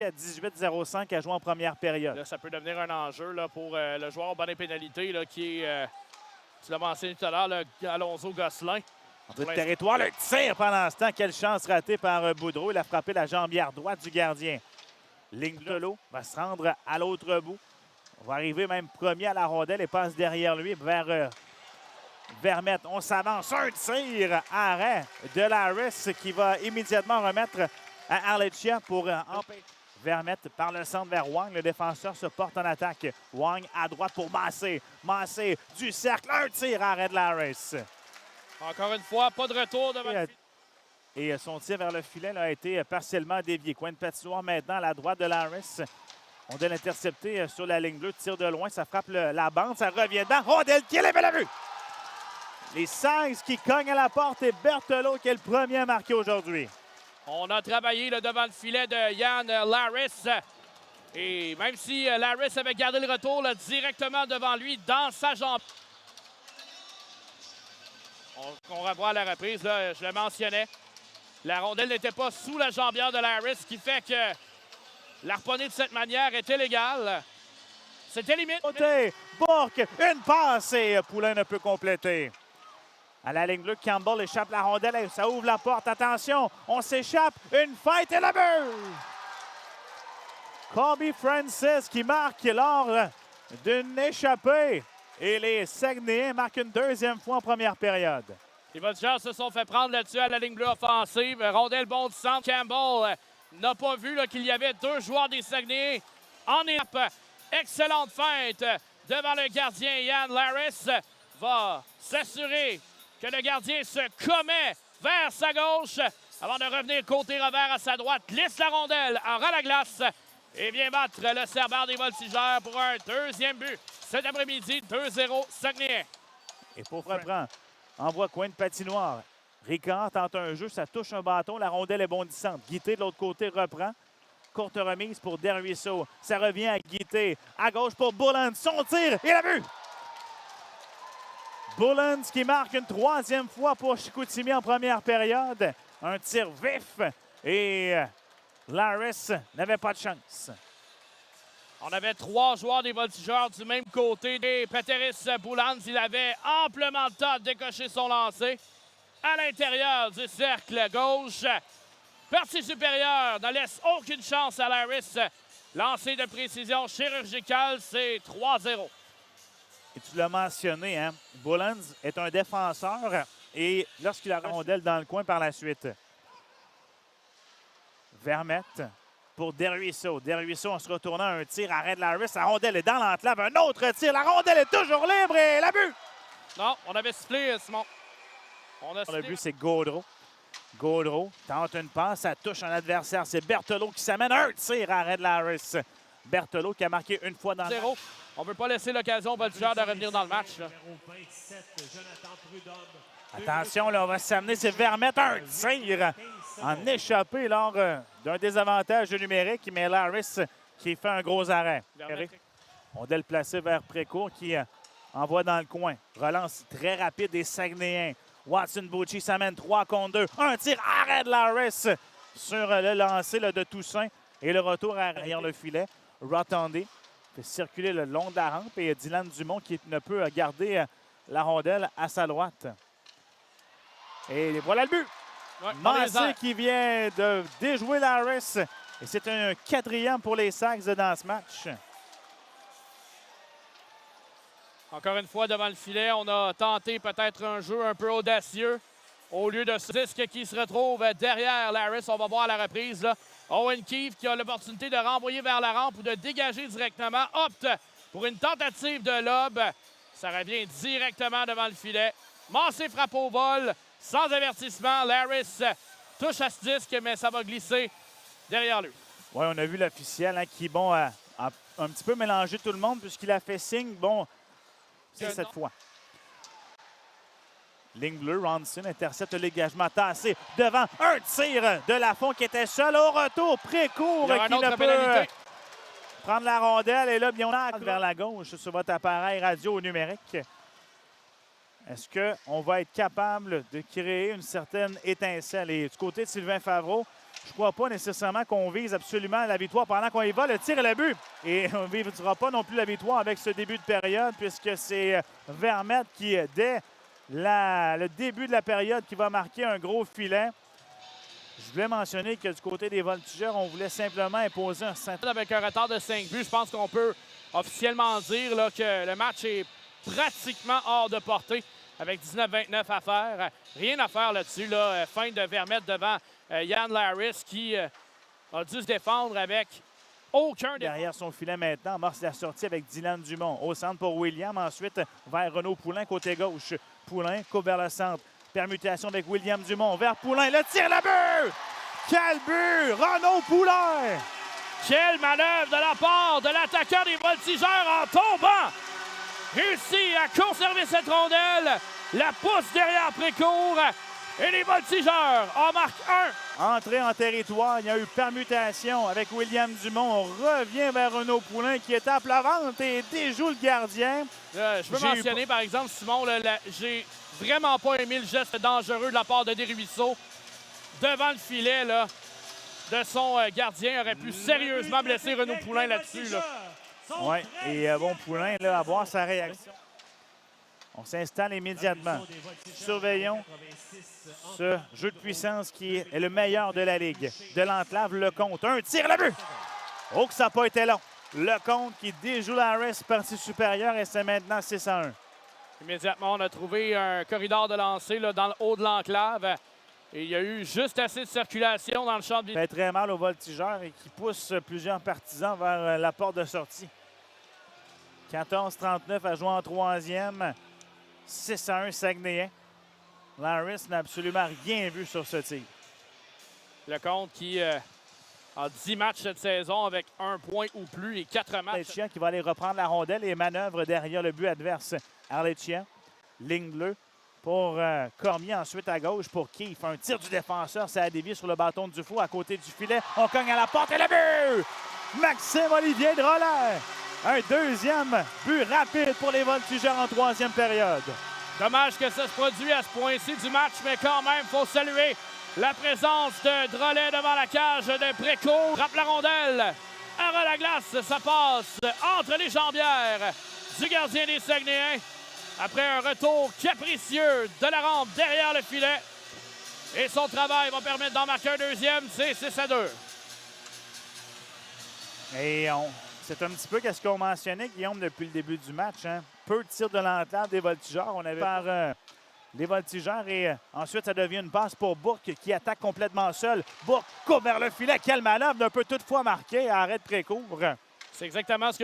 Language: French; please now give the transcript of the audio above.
à 18-05 à jouer en première période. Là, ça peut devenir un enjeu là, pour le joueur au bonnet pénalité là, qui est, tu l'as mentionné tout à l'heure, Alonso Gosselin. Entre le territoire, le tir pendant ce temps. Quelle chance ratée par Boudreau. Il a frappé la jambière droite du gardien. Lingtolo va se rendre à l'autre bout. On va arriver même premier à la rondelle et passe derrière lui vers Vermette. On s'avance. Un tir. Arrêt de Laris qui va immédiatement remettre à Arlecchia pour empêcher. Vermette par le centre vers Wang. Le défenseur se porte en attaque. Wang à droite pour Massé. Massé du cercle. Un tir. Arrêt de Laris. Encore une fois, pas de retour devant le filet. Et son tir vers le filet là, a été partiellement dévié. Coin de patinoire maintenant à la droite de Laris. On doit l'intercepter sur la ligne bleue. Tir de loin, ça frappe la bande. Ça revient dedans. Rondelle qui est la vue. Les Sags qui cognent à la porte et Berthelot qui est le premier à marquer aujourd'hui. On a travaillé là, devant le filet de Yann Laris. Et même si Laris avait gardé le retour là, directement devant lui, dans sa jambe. On revoit à la reprise, là, je le mentionnais. La rondelle n'était pas sous la jambière de Laris, ce qui fait que l'harponner de cette manière est illégal. C'était limite. Bourque, une passe et Poulain ne peut compléter. À la ligne bleue, Campbell échappe la rondelle et ça ouvre la porte. Attention, on s'échappe. Une feinte et la but! Colby Francis qui marque lors d'une échappée. Et les Saguenayens marquent une deuxième fois en première période. Les Voltigeurs se sont fait prendre là-dessus à la ligne bleue offensive. Rondelle bondissante. Campbell n'a pas vu qu'il y avait deux joueurs des Saguenayens en étape. Excellente feinte devant le gardien. Yann Laris va s'assurer que le gardien se commet vers sa gauche avant de revenir côté revers à sa droite. Glisse la rondelle en ras la glace et vient battre le Cerbère des Voltigeurs pour un deuxième but. Cet après-midi, 2-0 Saguenay. Et pour reprendre, envoie coin de patinoire. Ricard tente un jeu, ça touche un bâton, la rondelle est bondissante. Guité de l'autre côté reprend. Courte remise pour Derruisseau. Ça revient à Guité. À gauche pour Bulans. Son tir et la but! Bulans qui marque une troisième fois pour Chicoutimi en première période. Un tir vif et Laris n'avait pas de chance. On avait trois joueurs des Voltigeurs du même côté. Et Pateris Boulans, il avait amplement le temps de décocher son lancer. À l'intérieur du cercle gauche. Partie supérieure ne laisse aucune chance à Laris. Lancer de précision chirurgicale, c'est 3-0. Et tu l'as mentionné, hein? Boulans est un défenseur et lorsqu'il a la rondelle dans le coin par la suite. Vermette pour Derruisseau. Derruisseau en se retournant un tir, arrête Laris. La rondelle est dans l'enclave. Un autre tir. La rondelle est toujours libre et la but! Non, on avait sifflé, Simon. Le but, c'est Gaudreau. Gaudreau tente une passe. Ça touche un adversaire. C'est Berthelot qui s'amène un tir, arrête Laris. Berthelot qui a marqué une fois dans le match. On ne veut pas laisser l'occasion aux Voltigeurs de revenir dans le match. Là. Attention, là, on va s'amener. C'est Vermette, un tir en échappé lors d'un désavantage numérique. Mais Laris qui fait un gros arrêt. On doit le placer vers Précourt qui envoie dans le coin. Relance très rapide des Saguenayens. Watson Bucci s'amène 3 contre 2. Un tir, arrêt de Laris sur le lancer là, de Toussaint. Et le retour arrière le filet. Rotondi fait circuler le long de la rampe et Dylan Dumont qui ne peut garder la rondelle à sa droite. Et voilà le but. Ouais, Massé qui vient de déjouer Laris. Et c'est un quatrième pour les Sags dans ce match. Encore une fois, devant le filet, on a tenté peut-être un jeu un peu audacieux. Au lieu de ce disque qui se retrouve derrière Laris, on va voir à la reprise. Là. Owen Keefe qui a l'opportunité de renvoyer vers la rampe ou de dégager directement, opte pour une tentative de lob. Ça revient directement devant le filet. Massé frappe au vol, sans avertissement. Laris touche à ce disque, mais ça va glisser derrière lui. Oui, on a vu l'officiel hein, qui, bon, a un petit peu mélangé tout le monde puisqu'il a fait signe, bon, c'est cette fois. Ligne bleue, Ronson intercepte le dégagement tassé devant un tir de Lafont qui était seul au retour. Précourt qui ne peut prendre la rondelle. Et là, Bionnac vers la gauche sur votre appareil radio numérique. Est-ce qu'on va être capable de créer une certaine étincelle? Et du côté de Sylvain Favreau, Je ne crois pas nécessairement qu'on vise absolument la victoire pendant qu'on y va. Le tir et le but. Et on ne visera pas non plus la victoire avec ce début de période puisque c'est Vermette qui, dès le début de la période, qui va marquer un gros filet. Je voulais mentionner que du côté des Voltigeurs, on voulait simplement imposer un centre. Avec un retard de 5 buts, je pense qu'on peut officiellement dire là, que le match est pratiquement hors de portée avec 19-29 à faire. Rien à faire là-dessus. Là. Fin de Vermette devant Yann Larris qui a dû se défendre avec aucun... Derrière son filet maintenant, amorce la sortie avec Dylan Dumont. Au centre pour William. Ensuite, vers Renaud Poulain, côté gauche. Poulain coupe vers le centre. Permutation avec William Dumont vers Poulain. Le tir, le but! Quel but! Renaud Poulain! Quelle manœuvre de la part de l'attaquant des Voltigeurs en tombant! Réussit à conserver cette rondelle. La pousse derrière Précourt. Et les Voltigeurs en marquent un. Entrée en territoire, il y a eu permutation avec William Dumont. On revient vers Renaud Poulain qui est à plat ventre et déjoue le gardien. Je peux mentionner, par exemple, Simon, j'ai vraiment pas aimé le geste dangereux de la part de Desruisseaux devant le filet là, de son gardien. Aurait pu sérieusement blesser Renaud Poulain là-dessus. Là. Oui, et bon, Poulain, là, à voir sa réaction. On s'installe immédiatement. Surveillons ce jeu de puissance qui est le meilleur de la Ligue. De l'enclave, Lecomte. Un tir, le but! Oh, que ça n'a pas été long. Lecomte qui déjoue Larris, partie supérieure, et c'est maintenant 6-1. Immédiatement, on a trouvé un corridor de lancer là, dans le haut de l'enclave. Et il y a eu juste assez de circulation dans le champ de Ça fait très mal aux Voltigeurs et qui pousse plusieurs partisans vers la porte de sortie. 14-39 à jouer en troisième. 6-1 Saguenayen. Larris n'a absolument rien vu sur ce tir. Lecomte qui a 10 matchs cette saison avec 1 point ou plus et 4 matchs. Arletien qui va aller reprendre la rondelle et manœuvre derrière le but adverse. Arletien, ligne bleue pour Cormier. Ensuite à gauche pour Keefe. Un tir du défenseur, ça a dévié sur le bâton du fou à côté du filet. On cogne à la porte et le but! Maxime Olivier Drolet. Un deuxième but rapide pour les Voltigeurs en troisième période. Dommage que ça se produit à ce point-ci du match, mais quand même, il faut saluer la présence de Drolet devant la cage de Précourt. Frappe la rondelle. À la glace, ça passe entre les jambières du gardien des Saguenayens. Après un retour capricieux de la rampe derrière le filet. Et son travail va permettre d'en marquer un deuxième. C'est 6-2. Et c'est un petit peu ce qu'on mentionnait, Guillaume, depuis le début du match. Hein? Peu de tirs de l'entente des Voltigeurs. On avait par les Voltigeurs et ensuite, ça devient une passe pour Bourque qui attaque complètement seul. Bourque coupe vers le filet. Quelle manœuvre d'un peu toutefois marquée. Arrête Précourt. C'est exactement ce que